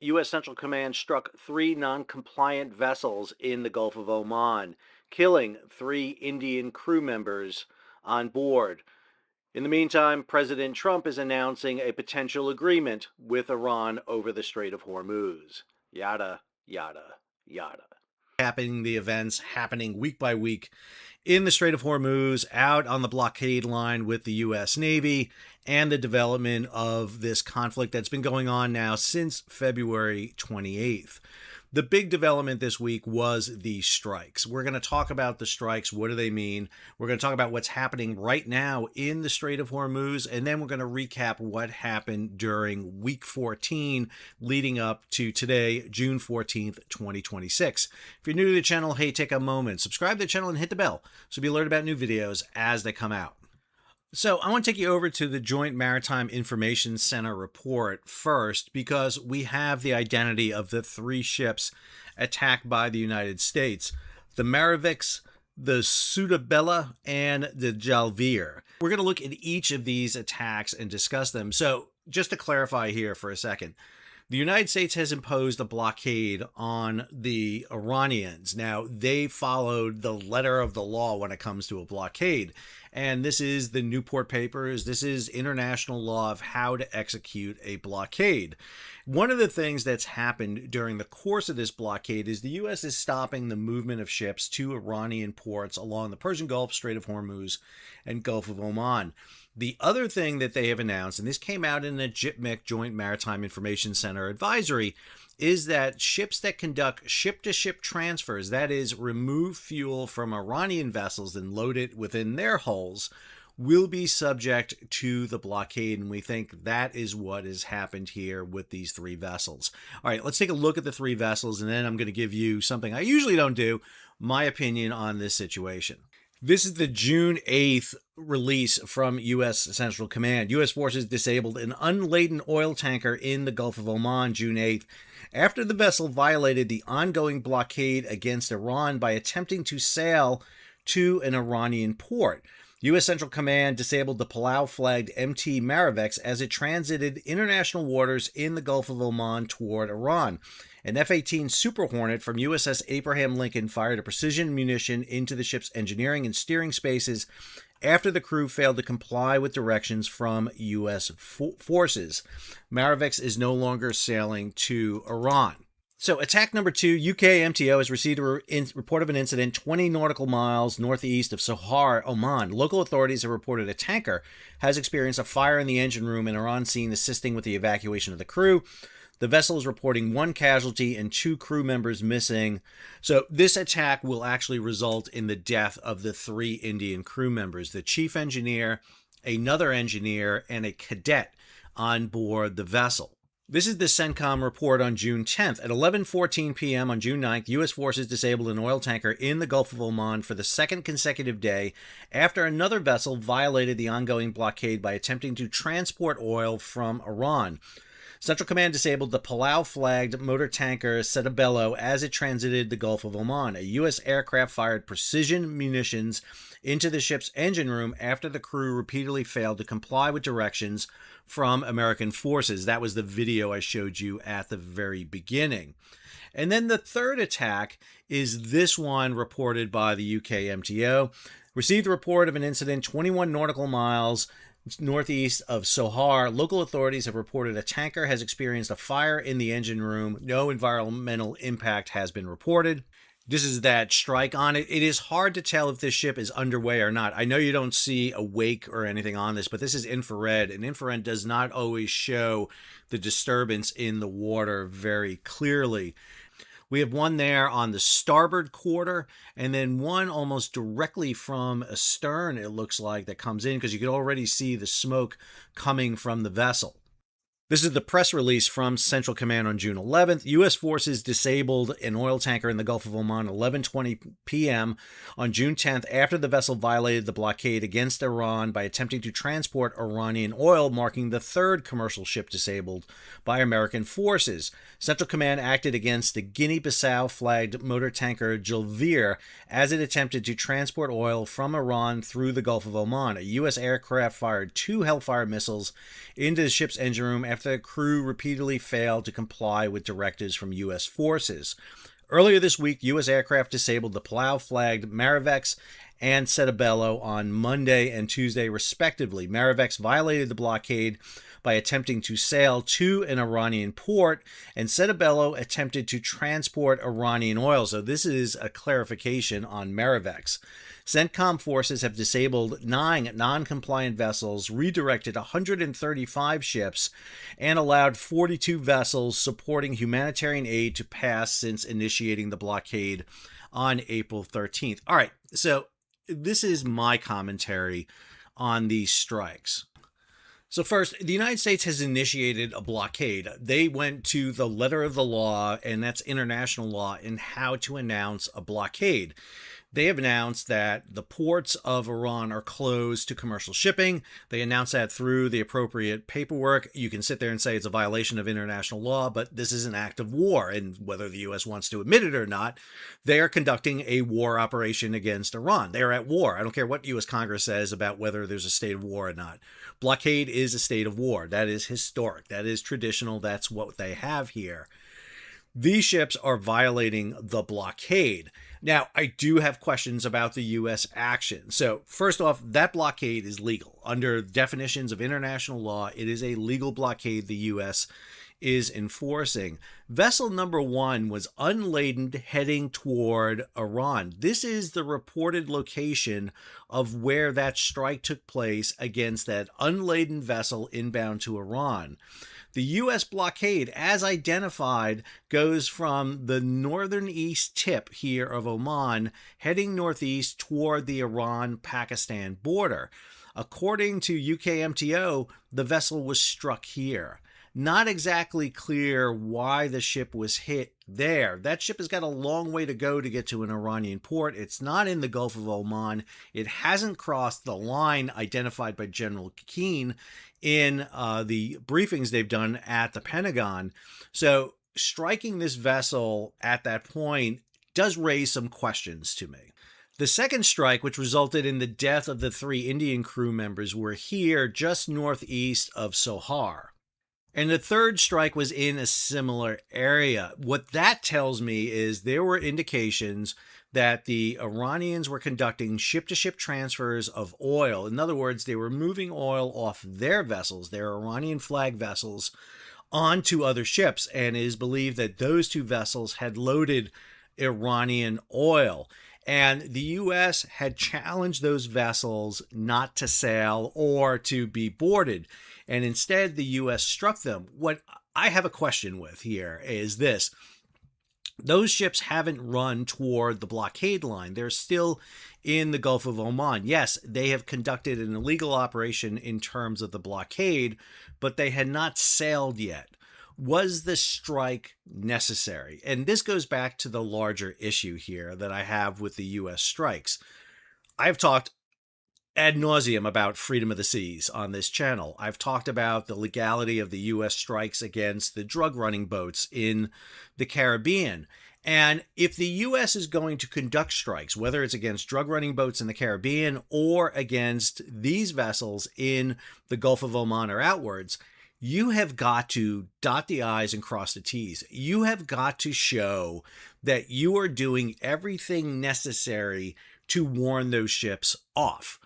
U.S. Central Command struck three non-compliant vessels in the Gulf of Oman, killing three Indian crew members on board. In the meantime, President Trump is announcing a potential agreement with Iran over the Strait of Hormuz. Yada, yada, yada. Happening, the events happening week by week in the Strait of Hormuz, out on the blockade line with the U.S. Navy, and the development of this conflict that's been going on now since February 28th. The big development this week was the strikes. We're going to talk about the strikes. What do they mean? We're going to talk about what's happening right now in the Strait of Hormuz, and then we're going to recap what happened during week 14 leading up to today, June 14th, 2026. If you're new to the channel, hey, take a moment, subscribe to the channel and hit the bell so you'll be alerted about new videos as they come out. So I want to take you over to the Joint Maritime Information Center report first, because we have the identity of the three ships attacked by the United States: the Maravix, the Sudabella, and the Jalvir. We're going to look at each of these attacks and discuss them. So just to clarify here for a second, the United States has imposed a blockade on the Iranians. Now, they followed the letter of the law when it comes to a blockade. And this is the Newport Papers. This is international law of how to execute a blockade. One of the things that's happened during the course of this blockade is the U.S. is stopping the movement of ships to Iranian ports along the Persian Gulf, Strait of Hormuz, and Gulf of Oman. The other thing that they have announced, and this came out in the JITMIC, Joint Maritime Information Center advisory, is that ships that conduct ship-to-ship transfers, that is, remove fuel from Iranian vessels and load it within their hulls, will be subject to the blockade, and we think that is what has happened here with these three vessels. All right, let's take a look at the three vessels, and then I'm going to give you something I usually don't do, my opinion on this situation. This is the June 8th release from U.S. Central Command. U.S. forces disabled an unladen oil tanker in the Gulf of Oman June 8th after the vessel violated the ongoing blockade against Iran by attempting to sail to an Iranian port. U.S. Central Command disabled the Palau-flagged MT Maravix as it transited international waters in the Gulf of Oman toward Iran. An F-18 Super Hornet from USS Abraham Lincoln fired a precision munition into the ship's engineering and steering spaces after the crew failed to comply with directions from U.S. forces. Maravix is no longer sailing to Iran. So attack number 2, UK MTO has received a report of an incident 20 nautical miles northeast of Sohar, Oman. Local authorities have reported a tanker has experienced a fire in the engine room and are on scene assisting with the evacuation of the crew. The vessel is reporting 1 casualty and 2 crew members missing. So this attack will actually result in the death of the 3 Indian crew members: the chief engineer, another engineer, and a cadet on board the vessel. This is the CENTCOM report on June 10th. At 11:14 p.m. on June 9th, U.S. forces disabled an oil tanker in the Gulf of Oman for the second consecutive day after another vessel violated the ongoing blockade by attempting to transport oil from Iran. Central Command disabled the Palau-flagged motor tanker Setabello as it transited the Gulf of Oman. A U.S. aircraft fired precision munitions into the ship's engine room after the crew repeatedly failed to comply with directions from American forces. That was the video I showed you at the very beginning. And then the third attack is this one reported by the UK MTO. Received a report of an incident 21 nautical miles northeast of Sohar. Local authorities have reported a tanker has experienced a fire in the engine room. No environmental impact has been reported. This is that strike on it. It is hard to tell if this ship is underway or not. I know you don't see a wake or anything on this, but this is infrared, and infrared does not always show the disturbance in the water very clearly. We have one there on the starboard quarter, and then one almost directly from astern, it looks like, that comes in, because you can already see the smoke coming from the vessel. This is the press release from Central Command on June 11th. U.S. forces disabled an oil tanker in the Gulf of Oman at 11:20 p.m. on June 10th after the vessel violated the blockade against Iran by attempting to transport Iranian oil, marking the third commercial ship disabled by American forces. Central Command acted against the Guinea-Bissau-flagged motor tanker Jalvir as it attempted to transport oil from Iran through the Gulf of Oman. A U.S. aircraft fired 2 Hellfire missiles into the ship's engine room after the crew repeatedly failed to comply with directives from U.S. forces. Earlier this week, U.S. aircraft disabled the Palau-flagged Marivex and Setabello on Monday and Tuesday, respectively. Marivex violated the blockade by attempting to sail to an Iranian port, and Setabello attempted to transport Iranian oil. So this is a clarification on Marivex. CENTCOM forces have disabled 9 non-compliant vessels, redirected 135 ships, and allowed 42 vessels supporting humanitarian aid to pass since initiating the blockade on April 13th. All right, so this is my commentary on these strikes. So first, the United States has initiated a blockade. They went to the letter of the law, and that's international law, in how to announce a blockade. They have announced that the ports of Iran are closed to commercial shipping. They announced that through the appropriate paperwork. You can sit there and say it's a violation of international law, but this is an act of war. And whether the U.S. wants to admit it or not, they are conducting a war operation against Iran. They are at war. I don't care what U.S. Congress says about whether there's a state of war or not. Blockade is a state of war. That is historic. That is traditional. That's what they have here. These ships are violating the blockade. Now, I do have questions about the U.S. action. So, first off, that blockade is legal. Under definitions of international law, it is a legal blockade the U.S. is enforcing. Vessel number 1 was unladen heading toward Iran. This is the reported location of where that strike took place against that unladen vessel inbound to Iran. The U.S. blockade, as identified, goes from the northern east tip here of Oman, heading northeast toward the Iran-Pakistan border. According to UKMTO, the vessel was struck here. Not exactly clear why the ship was hit there. That ship has got a long way to go to get to an Iranian port. It's not in the Gulf of Oman. It hasn't crossed the line identified by General Keane in the briefings they've done at the Pentagon. So striking this vessel at that point does raise some questions to me. The second strike, which resulted in the death of the 3 Indian crew members, were here just northeast of Sohar. And the third strike was in a similar area. What that tells me is there were indications that the Iranians were conducting ship-to-ship transfers of oil. In other words, they were moving oil off their vessels, their Iranian flag vessels, onto other ships. And it is believed that those 2 vessels had loaded Iranian oil. And the U.S. had challenged those vessels not to sail or to be boarded. And instead, the U.S. struck them. What I have a question with here is this. Those ships haven't run toward the blockade line. They're still in the Gulf of Oman. Yes, they have conducted an illegal operation in terms of the blockade, but they had not sailed yet. Was the strike necessary? And this goes back to the larger issue here that I have with the U.S. strikes. I've talked ad nauseum about freedom of the seas on this channel. I've talked about the legality of the U.S. strikes against the drug running boats in the Caribbean. And if the U.S. is going to conduct strikes, whether it's against drug running boats in the Caribbean or against these vessels in the Gulf of Oman or outwards, you have got to dot the I's and cross the T's. You have got to show that you are doing everything necessary to warn those ships off.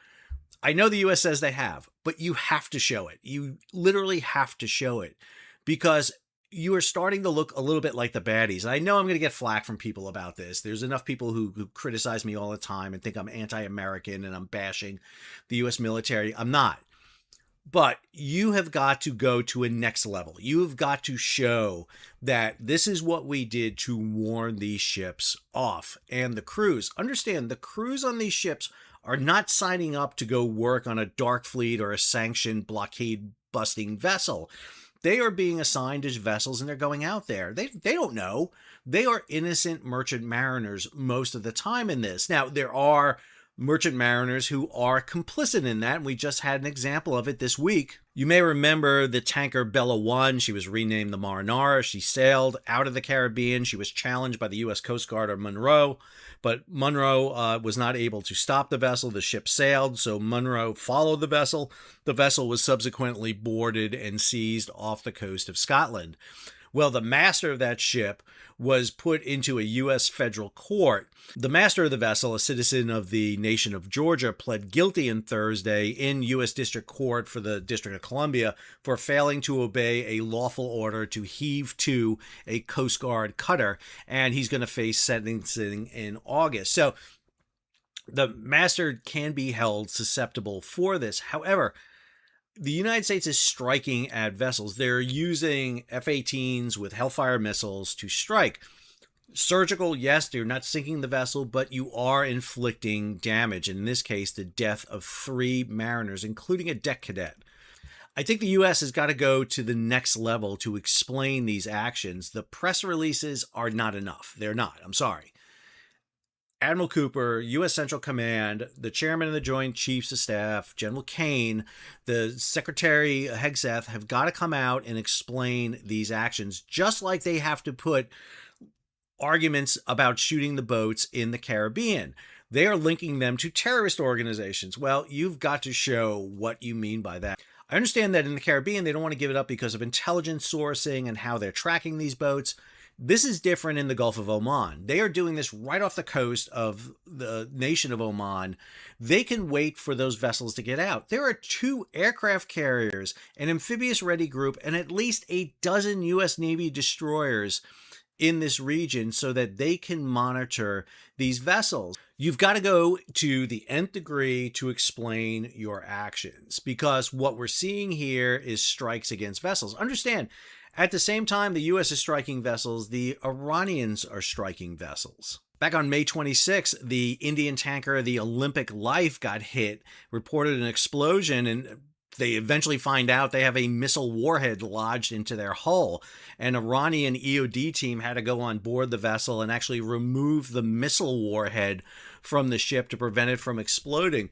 I know the U.S. says they have, but you have to show it. You literally have to show it because you are starting to look a little bit like the baddies. I know I'm going to get flack from people about this. There's enough people who criticize me all the time and think I'm anti-American and I'm bashing the U.S. military. I'm not. But you have got to go to a next level. You have got to show that this is what we did to warn these ships off. And the crews, understand, the crews on these ships are not signing up to go work on a dark fleet or a sanctioned blockade-busting vessel. They are being assigned as vessels and they're going out there. They don't know. They are innocent merchant mariners most of the time in this. Now, there are merchant mariners who are complicit in that. And we just had an example of it this week. You may remember the tanker Bella 1. She was renamed the Marinara. She sailed out of the Caribbean. She was challenged by the U.S. Coast Guard or Monroe, but Monroe was not able to stop the vessel. The ship sailed, so Monroe followed the vessel. The vessel was subsequently boarded and seized off the coast of Scotland. Well, the master of that ship was put into a U.S. federal court. The master of the vessel, a citizen of the nation of Georgia, pled guilty on Thursday in U.S. District Court for the District of Columbia for failing to obey a lawful order to heave to a Coast Guard cutter, and he's going to face sentencing in August. So the master can be held susceptible for this. However, the United States is striking at vessels. They're using F-18s with Hellfire missiles to strike. Surgical, yes, you're not sinking the vessel, but you are inflicting damage. In this case, the death of 3 mariners, including a deck cadet. I think the U.S. has got to go to the next level to explain these actions. The press releases are not enough. They're not. I'm sorry. Admiral Cooper, U.S. Central Command, the chairman of the Joint Chiefs of Staff, General Kane, the Secretary Hegseth have got to come out and explain these actions, just like they have to put arguments about shooting the boats in the Caribbean. They are linking them to terrorist organizations. Well, you've got to show what you mean by that. I understand that in the Caribbean, they don't want to give it up because of intelligence sourcing and how they're tracking these boats. This is different in the Gulf of Oman. They are doing this right off the coast of the nation of Oman. They can wait for those vessels to get out. There are 2 aircraft carriers, an amphibious-ready group, and at least a dozen U.S. Navy destroyers in this region so that they can monitor these vessels. You've got to go to the nth degree to explain your actions, because what we're seeing here is strikes against vessels. Understand, at the same time the U.S. is striking vessels, the Iranians are striking vessels. Back on May 26, the Indian tanker, the Olympic Life, got hit, reported an explosion, and they eventually find out they have a missile warhead lodged into their hull. An Iranian EOD team had to go on board the vessel and actually remove the missile warhead from the ship to prevent it from exploding.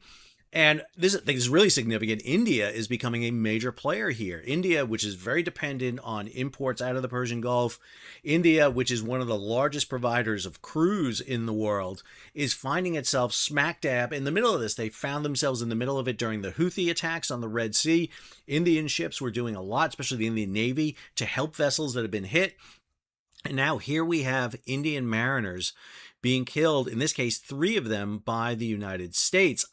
And this is really significant. India is becoming a major player here. India, which is very dependent on imports out of the Persian Gulf, India, which is one of the largest providers of cruise in the world, is finding itself smack dab in the middle of this. They found themselves in the middle of it during the Houthi attacks on the Red Sea. Indian ships were doing a lot, especially the Indian Navy, to help vessels that have been hit. And now here we have Indian mariners being killed, in this case, 3 of them by the United States.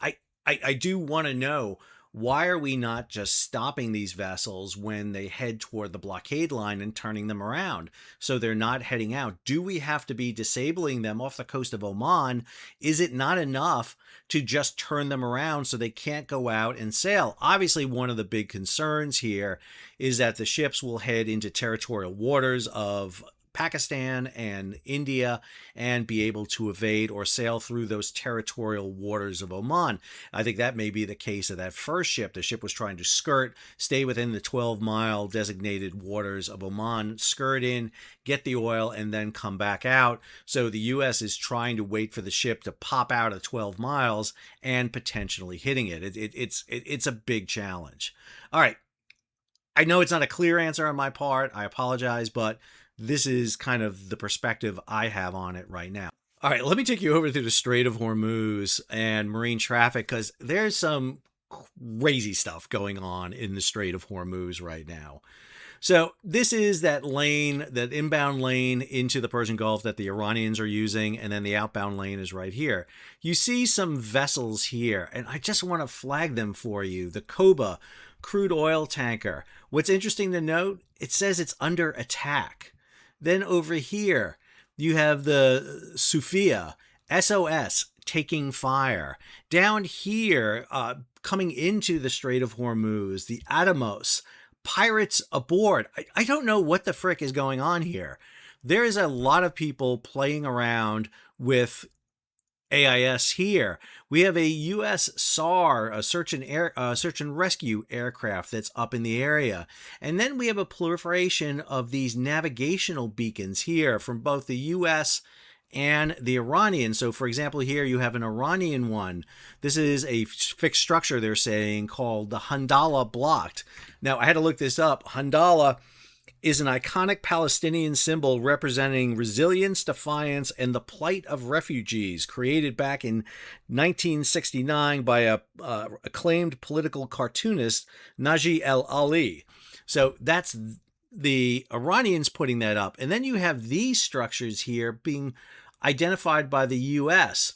I do want to know, why are we not just stopping these vessels when they head toward the blockade line and turning them around so they're not heading out? Do we have to be disabling them off the coast of Oman? Is it not enough to just turn them around so they can't go out and sail? Obviously, one of the big concerns here is that the ships will head into territorial waters of Pakistan and India and be able to evade or sail through those territorial waters of Oman. I think that may be the case of that first ship. The ship was trying to stay within the 12-mile designated waters of Oman, skirt in, get the oil, and then come back out. So the U.S. is trying to wait for the ship to pop out of 12 miles and potentially hitting it. It's a big challenge. All right. I know it's not a clear answer on my part. I apologize, but this is kind of the perspective I have on it right now. All right, let me take you over to the Strait of Hormuz and marine traffic, because there's some crazy stuff going on in the Strait of Hormuz right now. So this is that lane, that inbound lane into the Persian Gulf that the Iranians are using, and then the outbound lane is right here. You see some vessels here, and I just want to flag them for you. The Koba crude oil tanker. What's interesting to note, it says it's under attack. Then over here, you have the Sophia, SOS, taking fire. Down here, coming into the Strait of Hormuz, the Atomos, pirates aboard. I don't know what the frick is going on here. There is a lot of people playing around with AIS here. We have a U.S. SAR, a search and rescue aircraft that's up in the area. And then we have a proliferation of these navigational beacons here from both the U.S. and the Iranian. So, for example, here you have an Iranian one. This is a fixed structure, they're saying, called the Handala Blockade. Now, I had to look this up. Handala is an iconic Palestinian symbol representing resilience, defiance, and the plight of refugees, created back in 1969 by a acclaimed political cartoonist, Naji El Ali. So that's the Iranians putting that up. And then you have these structures here being identified by the U.S.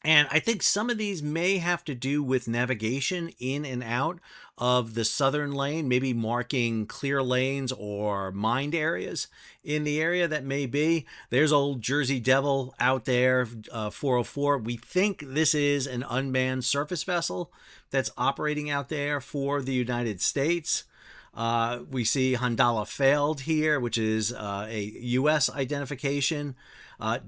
And I think some of these may have to do with navigation in and out of the southern lane, maybe marking clear lanes or mined areas in the area that may be. There's old Jersey Devil out there, 404. We think this is an unmanned surface vessel that's operating out there for the United States. We see Handala failed here, which is a U.S. identification.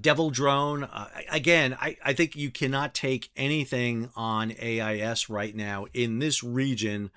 Devil drone. Again, I think you cannot take anything on AIS right now in this region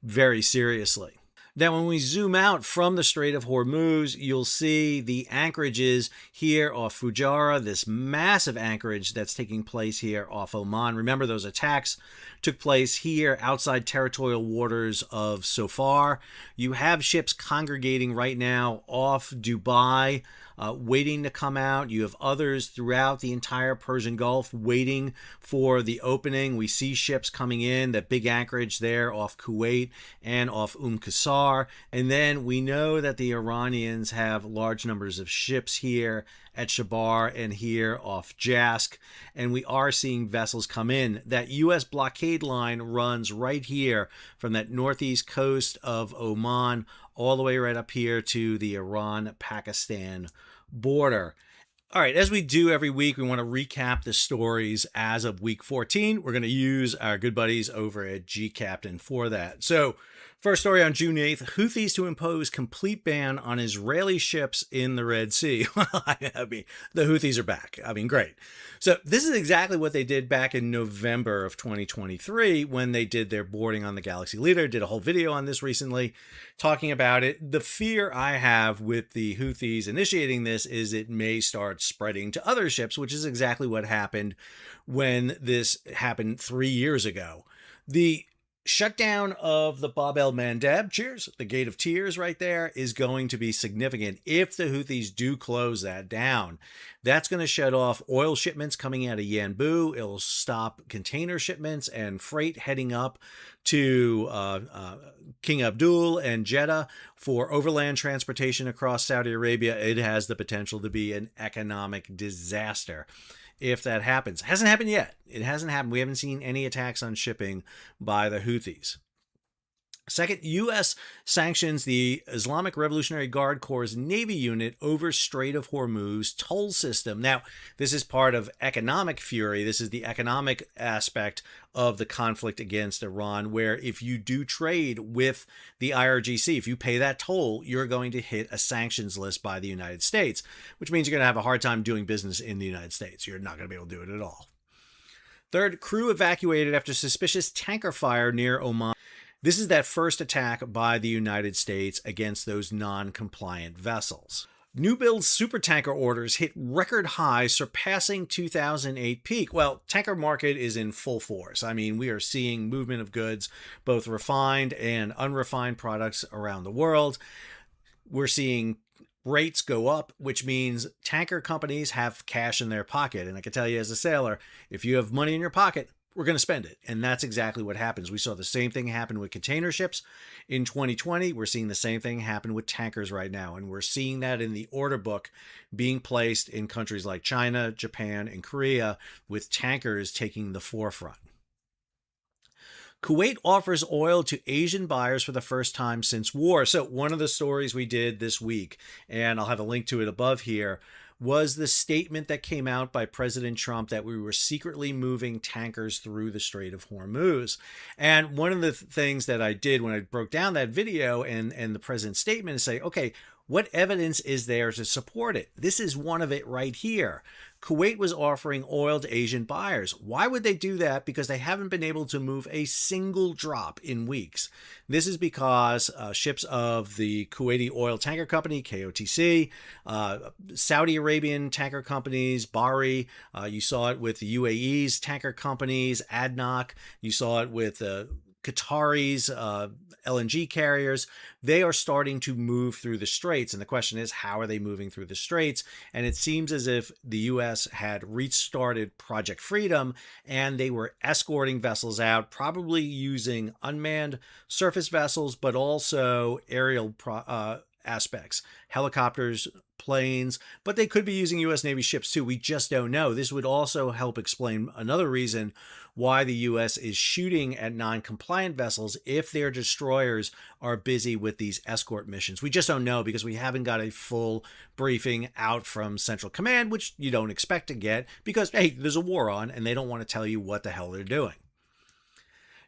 very seriously. Now, when we zoom out from the Strait of Hormuz, you'll see the anchorages here off Fujairah, this massive anchorage that's taking place here off Oman. Remember, those attacks took place here outside territorial waters of Sofar. You have ships congregating right now off Dubai, waiting to come out. You have others throughout the entire Persian Gulf waiting for the opening. We see ships coming in, that big anchorage there off Kuwait and off Qasr. And then we know that the Iranians have large numbers of ships here at Shabar and here off Jask. And we are seeing vessels come in. That U.S. blockade line runs right here from that northeast coast of Oman all the way right up here to the Iran-Pakistan border. All right, as we do every week, we want to recap the stories as of week 14. We're going to use our good buddies over at G-Captain for that. So, first story on June 8th, Houthis to impose complete ban on Israeli ships in the Red Sea. I mean, the Houthis are back. I mean, great. So this is exactly what they did back in November of 2023 when they did their boarding on the Galaxy Leader. Did a whole video on this recently talking about it. The fear I have with the Houthis initiating this is it may start spreading to other ships, which is exactly what happened when this happened 3 years ago. The shutdown of the Bab el-Mandeb, cheers, the Gate of Tears right there, is going to be significant if the Houthis do close that down. That's going to shut off oil shipments coming out of Yanbu. It'll stop container shipments and freight heading up to King Abdul and Jeddah for overland transportation across Saudi Arabia. It has the potential to be an economic disaster if that happens. It hasn't happened yet. It hasn't happened. We haven't seen any attacks on shipping by the Houthis. Second, U.S. sanctions the Islamic Revolutionary Guard Corps' Navy unit over Strait of Hormuz toll system. Now, this is part of economic fury. This is the economic aspect of the conflict against Iran, where if you do trade with the IRGC, if you pay that toll, you're going to hit a sanctions list by the United States, which means you're going to have a hard time doing business in the United States. You're not going to be able to do it at all. Third, crew evacuated after suspicious tanker fire near Oman. This is that first attack by the United States against those non-compliant vessels. New build supertanker orders hit record highs, surpassing 2008 peak. Well, tanker market is in full force. I mean, we are seeing movement of goods, both refined and unrefined products around the world. We're seeing rates go up, which means tanker companies have cash in their pocket. And I can tell you as a sailor, if you have money in your pocket, we're going to spend it. And that's exactly what happens. We saw the same thing happen with container ships in 2020. We're seeing the same thing happen with tankers right now. And we're seeing that in the order book being placed in countries like China, Japan, and Korea, with tankers taking the forefront. Kuwait offers oil to Asian buyers for the first time since war. So one of the stories we did this week, and I'll have a link to it above here, was the statement that came out by President Trump that we were secretly moving tankers through the Strait of Hormuz. And one of the things that I did when I broke down that video and the president's statement is say, okay, What evidence is there to support it? This is one of it right here. Kuwait was offering oil to Asian buyers. Why would they do that? Because they haven't been able to move a single drop in weeks. This is because ships of the Kuwaiti Oil Tanker Company, KOTC, Saudi Arabian tanker companies, Bahri, you saw it with the UAE's tanker companies, ADNOC, you saw it with Qatari's LNG carriers. They are starting to move through the straits. And the question is, how are they moving through the straits? And it seems as if the U.S. had restarted Project Freedom and they were escorting vessels out, probably using unmanned surface vessels, but also aerial aspects, helicopters, planes, but they could be using U.S. Navy ships too. We just don't know. This would also help explain another reason why the U.S. is shooting at non-compliant vessels if their destroyers are busy with these escort missions. We just don't know because we haven't got a full briefing out from Central Command, which you don't expect to get because, hey, there's a war on and they don't want to tell you what the hell they're doing.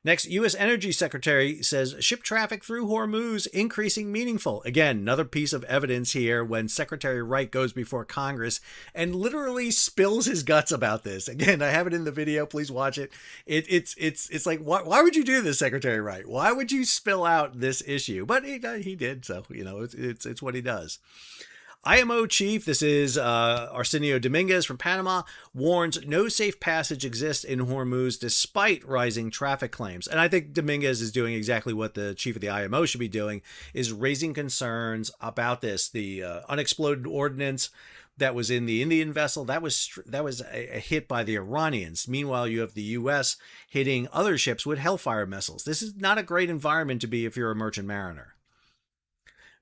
Next, U.S. Energy Secretary says ship traffic through Hormuz increasing meaningful. Again, another piece of evidence here when Secretary Wright goes before Congress and literally spills his guts about this. Again, I have it in the video. Please watch it. It's like, why would you do this, Secretary Wright? Why would you spill out this issue? But he did, so it's what he does. IMO chief, this is Arsenio Dominguez from Panama, warns no safe passage exists in Hormuz despite rising traffic claims. And I think Dominguez is doing exactly what the chief of the IMO should be doing, is raising concerns about this. The unexploded ordnance that was in the Indian vessel, that was a hit by the Iranians. Meanwhile, you have the U.S. hitting other ships with Hellfire missiles. This is not a great environment to be if you're a merchant mariner.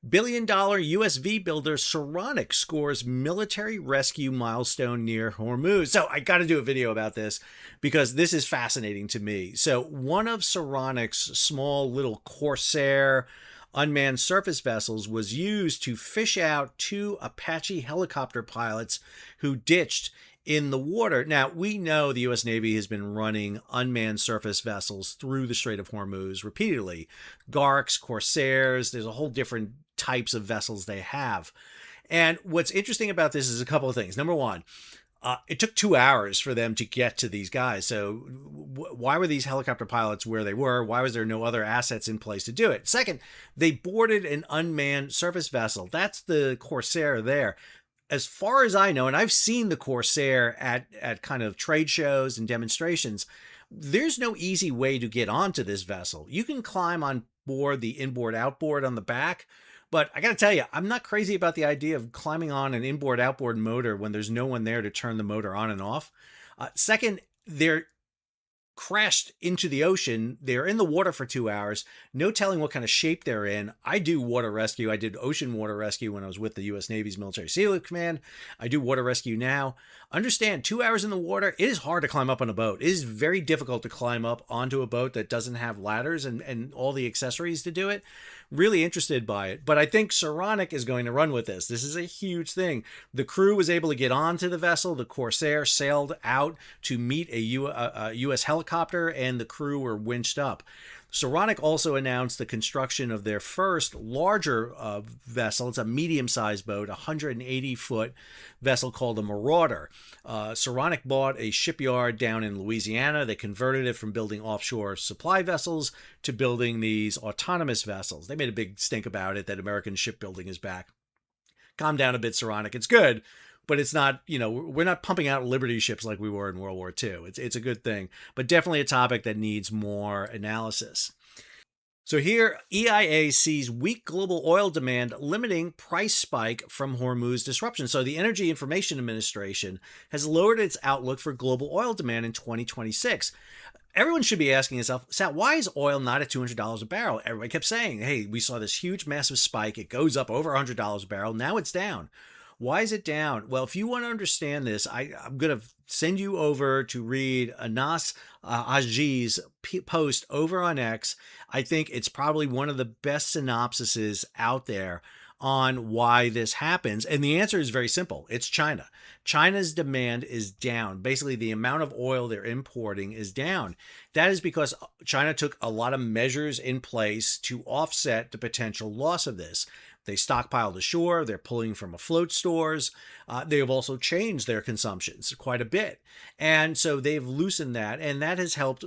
Billion-dollar USV builder Saronic scores military rescue milestone near Hormuz. So I got to do a video about this because this is fascinating to me. So one of Saronic's small little Corsair unmanned surface vessels was used to fish out 2 Apache helicopter pilots who ditched in the water. Now, we know the U.S. Navy has been running unmanned surface vessels through the Strait of Hormuz repeatedly. Garks, Corsairs, there's a whole different types of vessels they have. And what's interesting about this is a couple of things. Number one, it took 2 hours for them to get to these guys. So why were these helicopter pilots where they were? Why was there no other assets in place to do it? Second, they boarded an unmanned surface vessel. That's the Corsair there. As far as I know, and I've seen the Corsair at kind of trade shows and demonstrations, there's no easy way to get onto this vessel. You can climb on board the inboard outboard on the back, but I got to tell you, I'm not crazy about the idea of climbing on an inboard outboard motor when there's no one there to turn the motor on and off. Second, they're crashed into the ocean. They're in the water for 2 hours. No telling what kind of shape they're in. I do water rescue. I did ocean water rescue when I was with the U.S. Navy's Military SEAL Command. I do water rescue now. Understand, 2 hours in the water, it is hard to climb up on a boat. It is very difficult to climb up onto a boat that doesn't have ladders and all the accessories to do it. Really interested by it. But I think Saronic is going to run with this. This is a huge thing. The crew was able to get onto the vessel. The Corsair sailed out to meet a U.S. helicopter, and the crew were winched up. Saronic also announced the construction of their first larger vessel. It's a medium-sized boat, a 180-foot vessel called a Marauder. Saronic bought a shipyard down in Louisiana. They converted it from building offshore supply vessels to building these autonomous vessels. They made a big stink about it, that American shipbuilding is back. Calm down a bit, Saronic. It's good, but it's not, we're not pumping out Liberty ships like we were in World War II. It's a good thing, but definitely a topic that needs more analysis. So here, EIA sees weak global oil demand limiting price spike from Hormuz disruption. So the Energy Information Administration has lowered its outlook for global oil demand in 2026. Everyone should be asking themselves, Sal, why is oil not at $200 a barrel? Everybody kept saying, hey, we saw this huge, massive spike. It goes up over $100 a barrel. Now it's down. Why is it down? Well, if you want to understand this, I'm going to send you over to read Anas Haji's post over on X. I think it's probably one of the best synopsises out there on why this happens. And the answer is very simple. It's China. China's demand is down. Basically, the amount of oil they're importing is down. That is because China took a lot of measures in place to offset the potential loss of this. They stockpiled ashore. They're pulling from afloat stores. They have also changed their consumptions quite a bit. And so they've loosened that, and that has helped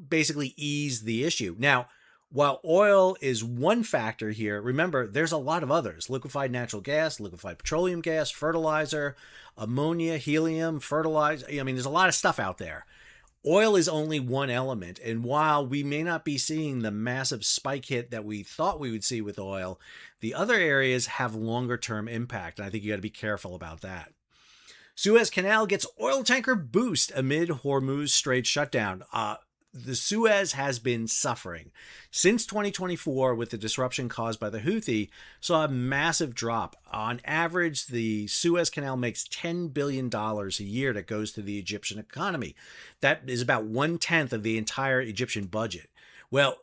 basically ease the issue. Now, while oil is one factor here, remember, there's a lot of others. Liquefied natural gas, liquefied petroleum gas, fertilizer, ammonia, helium, fertilizer. I mean, there's a lot of stuff out there. Oil is only one element, and while we may not be seeing the massive spike hit that we thought we would see with oil, the other areas have longer term impact, and I think you got to be careful about that. Suez Canal gets oil tanker boost amid Hormuz Strait shutdown. The Suez has been suffering. Since 2024, with the disruption caused by the Houthi, saw a massive drop. On average, the Suez Canal makes $10 billion a year that goes to the Egyptian economy. That is about 1/10 of the entire Egyptian budget. Well,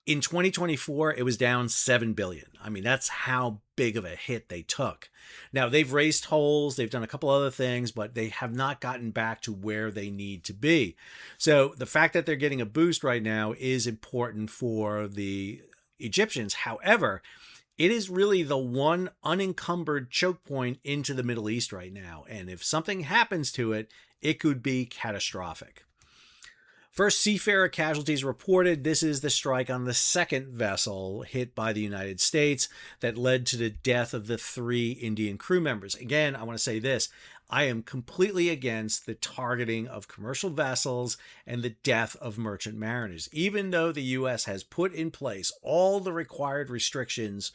in 2024, it was down $7 billion. I mean, that's how big of a hit they took. Now, they've raised tolls, they've done a couple other things, but they have not gotten back to where they need to be. So the fact that they're getting a boost right now is important for the Egyptians. However, it is really the one unencumbered choke point into the Middle East right now. And if something happens to it, it could be catastrophic. First seafarer casualties reported. This is the strike on the second vessel hit by the United States that led to the death of the 3 Indian crew members. Again, I want to say this. I am completely against the targeting of commercial vessels and the death of merchant mariners. Even though the U.S. has put in place all the required restrictions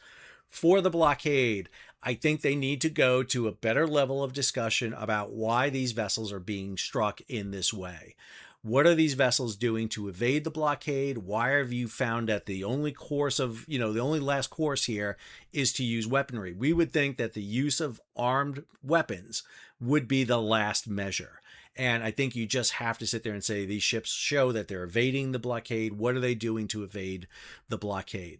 for the blockade, I think they need to go to a better level of discussion about why these vessels are being struck in this way. What are these vessels doing to evade the blockade? Why have you found that the only course of, the only last course here is to use weaponry? We would think that the use of armed weapons would be the last measure. And I think you just have to sit there and say these ships show that they're evading the blockade. What are they doing to evade the blockade?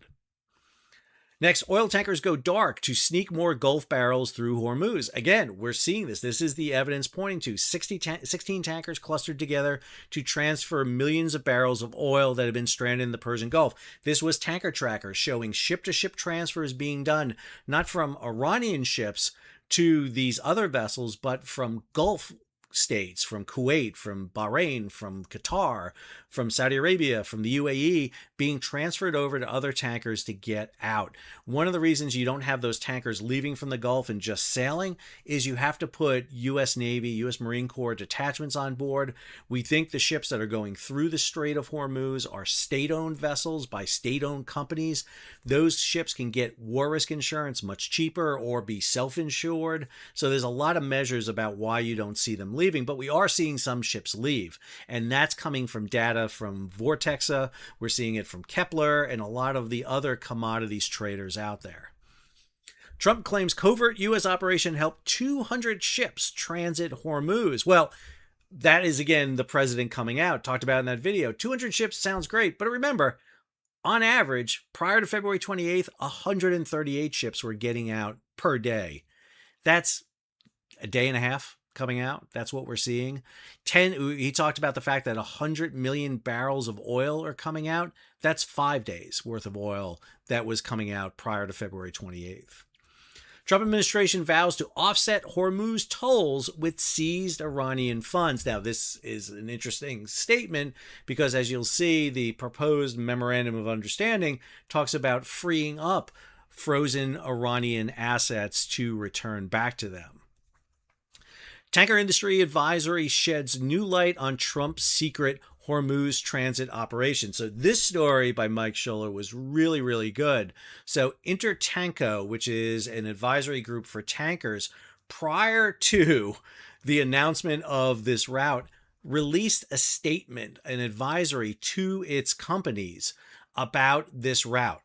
Next, oil tankers go dark to sneak more Gulf barrels through Hormuz. Again, we're seeing this. This is the evidence pointing to 16 tankers clustered together to transfer millions of barrels of oil that have been stranded in the Persian Gulf. This was Tanker Tracker showing ship-to-ship transfers being done, not from Iranian ships to these other vessels, but from Gulf states, from Kuwait, from Bahrain, from Qatar, from Saudi Arabia, from the UAE, being transferred over to other tankers to get out. One of the reasons you don't have those tankers leaving from the Gulf and just sailing is you have to put U.S. Navy, U.S. Marine Corps detachments on board. We think the ships that are going through the Strait of Hormuz are state-owned vessels by state-owned companies. Those ships can get war risk insurance much cheaper or be self-insured. So there's a lot of measures about why you don't see them leaving, but we are seeing some ships leave. And that's coming from data from Vortexa. We're seeing it from Kepler and a lot of the other commodities traders out there. Trump claims covert U.S. operation helped 200 ships transit Hormuz. Well, that is, again, the president coming out, talked about in that video. 200 ships sounds great, but remember, on average, prior to February 28th, 138 ships were getting out per day. That's a day and a half coming out. That's what we're seeing. He talked about the fact that 100 million barrels of oil are coming out. That's 5 days worth of oil that was coming out prior to February 28th. Trump administration vows to offset Hormuz tolls with seized Iranian funds. Now, this is an interesting statement because, as you'll see, the proposed memorandum of understanding talks about freeing up frozen Iranian assets to return back to them. Tanker Industry Advisory sheds new light on Trump's secret Hormuz transit operation. So this story by Mike Schuller was really, really good. So Intertanko, which is an advisory group for tankers, prior to the announcement of this route, released a statement, an advisory to its companies about this route.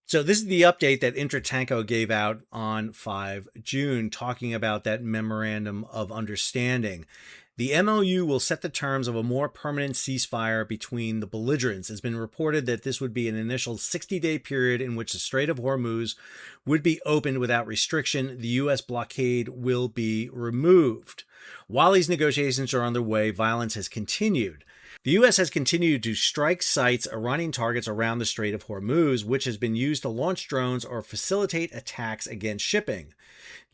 So this is the update that Intertanko gave out on 5 June, talking about that memorandum of understanding. The MOU will set the terms of a more permanent ceasefire between the belligerents. It's been reported that this would be an initial 60-day period in which the Strait of Hormuz would be opened without restriction. The U.S. blockade will be removed. While these negotiations are underway, violence has continued. The U.S. has continued to strike sites, Iranian targets around the Strait of Hormuz, which has been used to launch drones or facilitate attacks against shipping.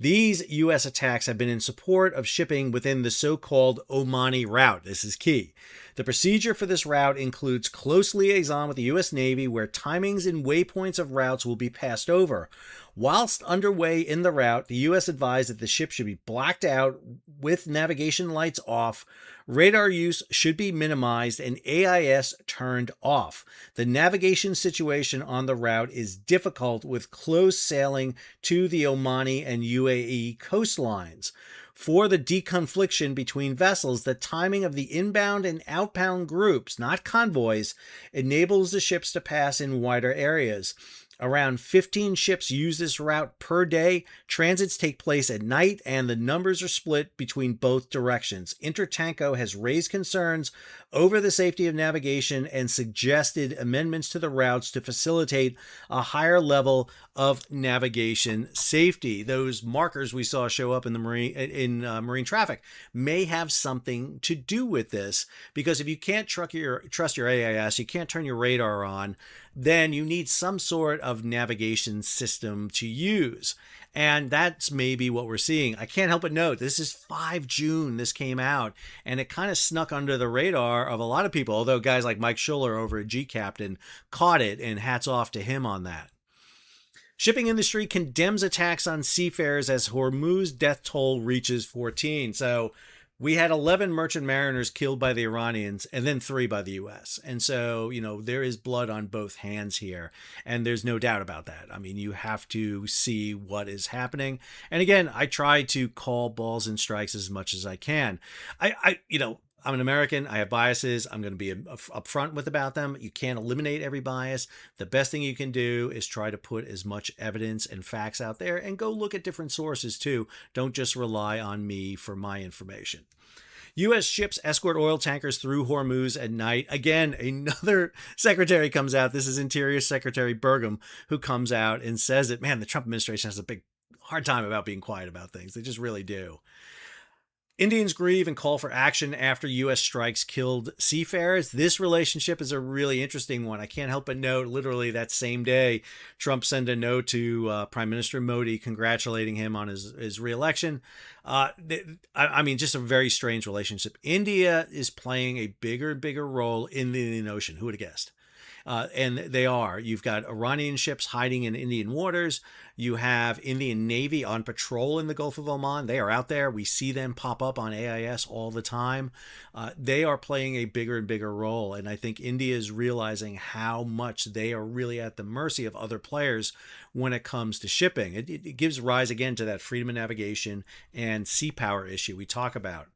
These U.S. attacks have been in support of shipping within the so-called Omani route. This is key. The procedure for this route includes close liaison with the U.S. Navy, where timings and waypoints of routes will be passed over. Whilst underway in the route, the U.S. advised that the ship should be blacked out with navigation lights off, radar use should be minimized, and AIS turned off. The navigation situation on the route is difficult with close sailing to the Omani and UAE coastlines. For the deconfliction between vessels, the timing of the inbound and outbound groups, not convoys, enables the ships to pass in wider areas. Around 15 ships use this route per day. Transits take place at night, and the numbers are split between both directions. Intertanko has raised concerns over the safety of navigation and suggested amendments to the routes to facilitate a higher level of navigation safety. Those markers we saw show up in the marine traffic may have something to do with this, because if you can't trust your AIS, you can't turn your radar on, then you need some sort of navigation system to use. And that's maybe what we're seeing. I can't help but note, this is 5 June this came out, and it kind of snuck under the radar of a lot of people, although guys like Mike Schuller over at G-Captain caught it, and hats off to him on that. Shipping industry condemns attacks on seafarers as Hormuz death toll reaches 14. So we had 11 merchant mariners killed by the Iranians and then 3 by the U.S. And so, there is blood on both hands here. And there's no doubt about that. I mean, you have to see what is happening. And again, I try to call balls and strikes as much as I can. I'm an American. I have biases. I'm going to be upfront about them. You can't eliminate every bias. The best thing you can do is try to put as much evidence and facts out there, and go look at different sources too. Don't just rely on me for my information. U.S. ships escort oil tankers through Hormuz at night. Again, another secretary comes out. This is Interior Secretary Burgum, who comes out and says that, man, the Trump administration has a big hard time about being quiet about things. They just really do. Indians grieve and call for action after U.S. strikes killed seafarers. This relationship is a really interesting one. I can't help but note, literally that same day, Trump sent a note to Prime Minister Modi congratulating him on his reelection. Just a very strange relationship. India is playing a bigger and bigger role in the Indian Ocean. Who would have guessed? And they are. You've got Iranian ships hiding in Indian waters. You have Indian Navy on patrol in the Gulf of Oman. They are out there. We see them pop up on AIS all the time. They are playing a bigger and bigger role. And I think India is realizing how much they are really at the mercy of other players when it comes to shipping. It gives rise again to that freedom of navigation and sea power issue we talk about.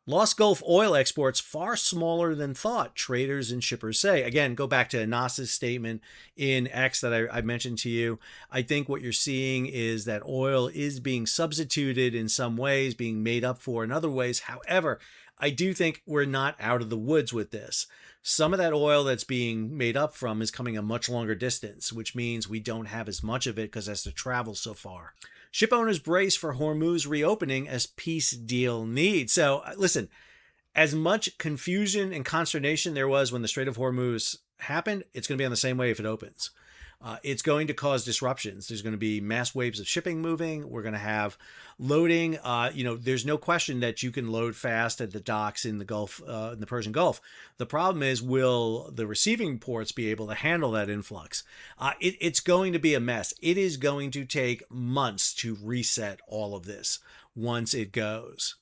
Lost Gulf oil exports far smaller than thought, traders and shippers say. Again, go back to Nas's statement in X that I mentioned to you. I think what you're seeing is that oil is being substituted in some ways, being made up for in other ways. However, I do think we're not out of the woods with this. Some of that oil that's being made up from is coming a much longer distance, which means we don't have as much of it because it has to travel so far. Ship owners brace for Hormuz reopening as peace deal needs. So listen, as much confusion and consternation there was when the Strait of Hormuz happened, it's going to be on the same way if it opens. It's going to cause disruptions. There's going to be mass waves of shipping moving. We're going to have loading. There's no question that you can load fast at the docks in the Gulf, in the Persian Gulf. The problem is, will the receiving ports be able to handle that influx? It's going to be a mess. It is going to take months to reset all of this once it goes.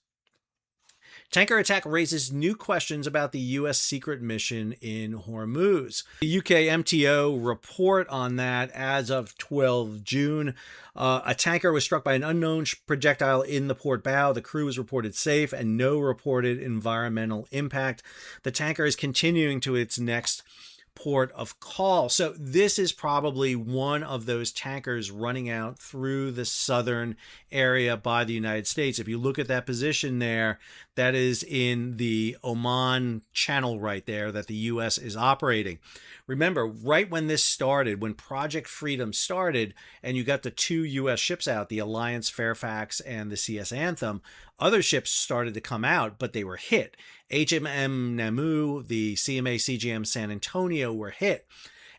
Tanker attack raises new questions about the U.S. secret mission in Hormuz. The UK MTO report on that as of 12 June. A tanker was struck by an unknown projectile in the port bow. The crew was reported safe and no reported environmental impact. The tanker is continuing to its next port of call. So this is probably one of those tankers running out through the southern area by the United States. If you look at that position there, that is in the Oman channel right there that the U.S. is operating. Remember, right when this started, when Project Freedom started, and you got the two U.S. ships out, the Alliance Fairfax and the CS Anthem, other ships started to come out, but they were hit. HMM Namu, the CMA CGM San Antonio were hit.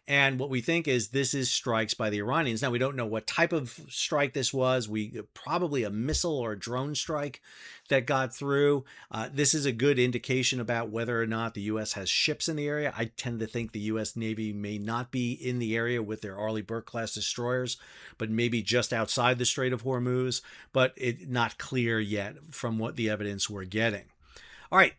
And what we think is this is strikes by the Iranians. Now, we don't know what type of strike this was. Probably a missile or a drone strike that got through. This is a good indication about whether or not the U.S. has ships in the area. I tend to think the U.S. Navy may not be in the area with their Arleigh Burke-class destroyers, but maybe just outside the Strait of Hormuz. But it's not clear yet from what the evidence we're getting. All right.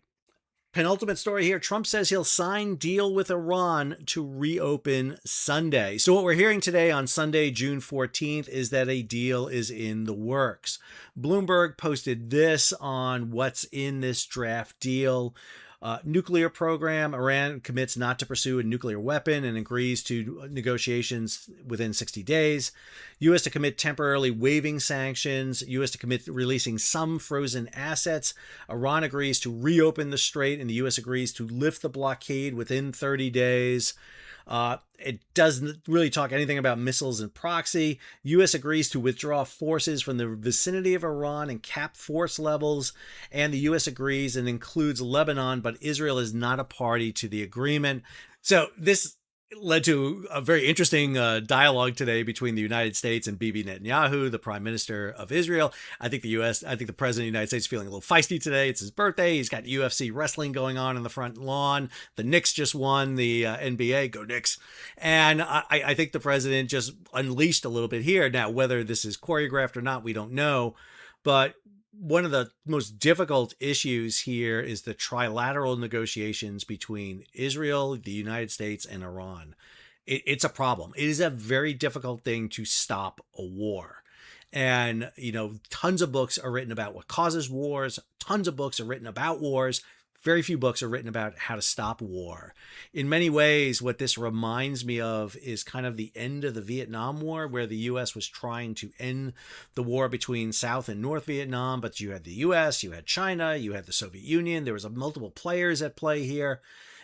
Penultimate story here. Trump says he'll sign deal with Iran to reopen Sunday. So what we're hearing today on Sunday, June 14th, is that a deal is in the works. Bloomberg posted this on what's in this draft deal. Nuclear program. Iran commits not to pursue a nuclear weapon and agrees to negotiations within 60 days. U.S. to commit temporarily waiving sanctions. U.S. to commit releasing some frozen assets. Iran agrees to reopen the strait, and the U.S. agrees to lift the blockade within 30 days. It doesn't really talk anything about missiles and proxy. U.S. agrees to withdraw forces from the vicinity of Iran and cap force levels. And the U.S. agrees and includes Lebanon, but Israel is not a party to the agreement. So this led to a very interesting dialogue today between the United States and Bibi Netanyahu, the Prime Minister of Israel. I think the President of the United States is feeling a little feisty today. It's his birthday. He's got UFC wrestling going on in the front lawn. The Knicks just won the NBA. Go Knicks. And I think the president just unleashed a little bit here. Now, whether this is choreographed or not, we don't know. But one of the most difficult issues here is the trilateral negotiations between Israel, the United States, and Iran. It's a problem. It is a very difficult thing to stop a war. And, tons of books are written about what causes wars. Tons of books are written about wars. Very few books are written about how to stop war. In many ways, what this reminds me of is kind of the end of the Vietnam War, where the U.S. was trying to end the war between South and North Vietnam. But you had the U.S., you had China, you had the Soviet Union. There was multiple players at play here.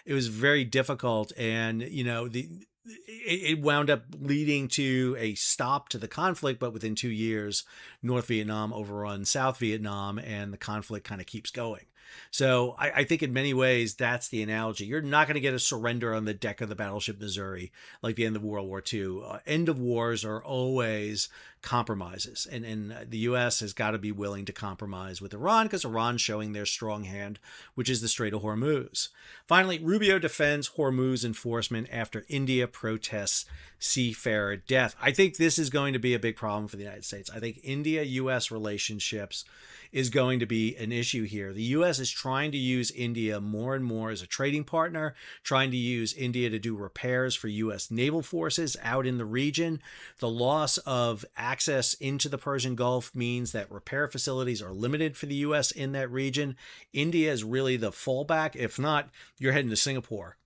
It was very difficult. And, it wound up leading to a stop to the conflict, but within 2 years, North Vietnam overruns South Vietnam, and the conflict kind of keeps going. So I think in many ways, that's the analogy. You're not going to get a surrender on the deck of the battleship Missouri like the end of World War II. End of wars are always compromises. And the U.S. has got to be willing to compromise with Iran because Iran's showing their strong hand, which is the Strait of Hormuz. Finally, Rubio defends Hormuz enforcement after India protests seafarer death. I think this is going to be a big problem for the United States. I think India-U.S. relationships is going to be an issue here. The U.S. is trying to use India more and more as a trading partner, trying to use India to do repairs for U.S. naval forces out in the region. The loss of access into the Persian Gulf means that repair facilities are limited for the U.S. in that region. India is really the fallback. If not, you're heading to Singapore.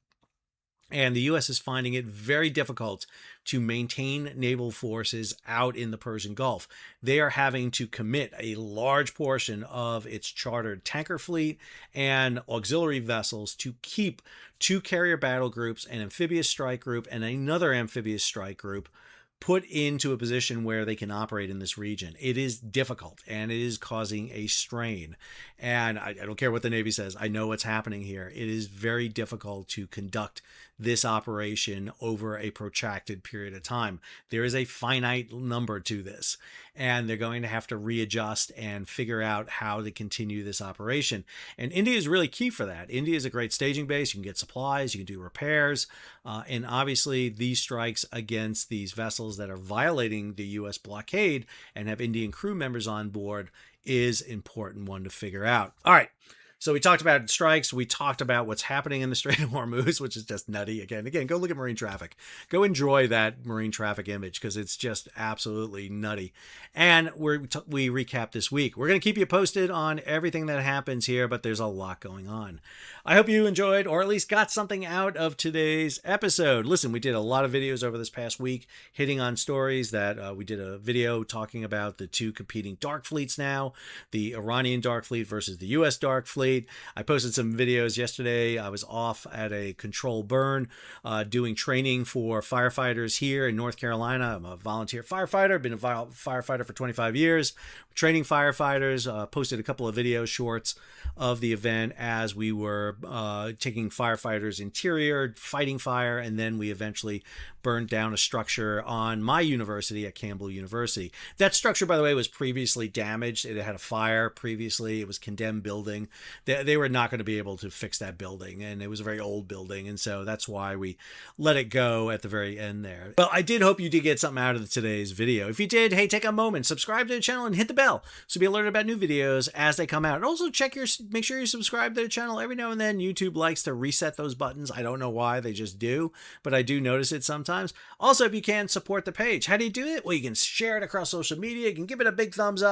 And the U.S. is finding it very difficult to maintain naval forces out in the Persian Gulf. They are having to commit a large portion of its chartered tanker fleet and auxiliary vessels to keep 2 carrier battle groups, an amphibious strike group, and another amphibious strike group put into a position where they can operate in this region. It is difficult, and it is causing a strain. And I don't care what the Navy says. I know what's happening here. It is very difficult to conduct this operation over a protracted period of time. There is a finite number to this, and they're going to have to readjust and figure out how to continue this operation. And India is really key for that. India is a great staging base. You can get supplies, you can do repairs, and obviously these strikes against these vessels that are violating the U.S. blockade and have Indian crew members on board is an important one to figure out. All right. So we talked about strikes. We talked about what's happening in the Strait of Hormuz, which is just nutty. Again, go look at marine traffic. Go enjoy that marine traffic image because it's just absolutely nutty. And we recap this week. We're going to keep you posted on everything that happens here, but there's a lot going on. I hope you enjoyed or at least got something out of today's episode. Listen, we did a lot of videos over this past week hitting on stories that we did a video talking about the two competing dark fleets now, the Iranian dark fleet versus the U.S. dark fleet. I posted some videos yesterday. I was off at a control burn doing training for firefighters here in North Carolina. I'm a volunteer firefighter, been a firefighter for 25 years. Training firefighters, posted a couple of video shorts of the event as we were taking firefighters interior, fighting fire, and then we eventually burned down a structure on my university at Campbell University. That structure, by the way, was previously damaged. It had a fire previously. It was a condemned building. They were not going to be able to fix that building, and it was a very old building, and so that's why we let it go at the very end there. Well, I did hope you did get something out of today's video. If you did, hey, take a moment, subscribe to the channel, and hit the bell so be alerted about new videos as they come out. And also make sure you subscribe to the channel. Every now and then, YouTube likes to reset those buttons. I don't know why, they just do, but I do notice it sometimes. Also, if you can, support the page. How do you do it? Well, you can share it across social media. You can give it a big thumbs up.